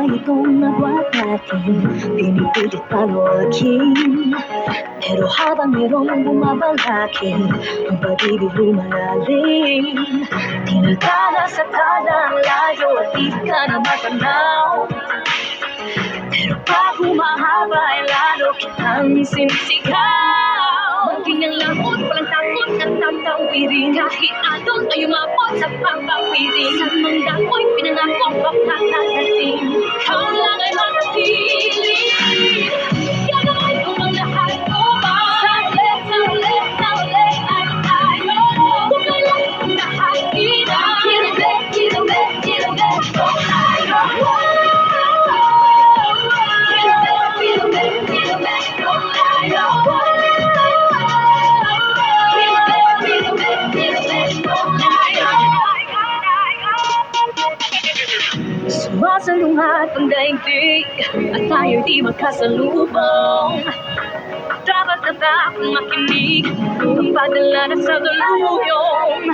Itong nagwat natin, pinipilit panoodin. Pero habang merong bumabalaki, ang pag-ibig lumalalim. Tinagana sa talang layo at di ka na matanaw. Pero pag humahaba ay lalo kitang sinisigaw. Maging ang lamot, walang takot at tatawirin. Kahit anong ay umabot sa papawirin. Sa mang dako'y pinangako papatatating. Ikaw lang ay manatili. Gagawin ko ang lahat upang sa ulit ay tayo. Kung kailan ang lahat kinabit kung tayo. Sumasalungat ang daigdig at tayo'y di magkasalubong. Dapat na ba akong makinig kung padala na sa daluyong?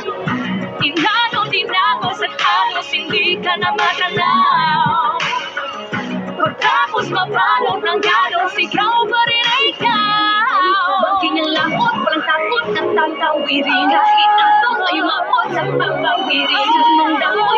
Tinago sa halos hindi ka na matanaw. Pagkapos mapalong ng galos, ikaw pa rin ay ikaw. Maging ang lamot, walang takot at tatawirin. Kahit anong ay umabot sa papawirin. Sa mang dako'y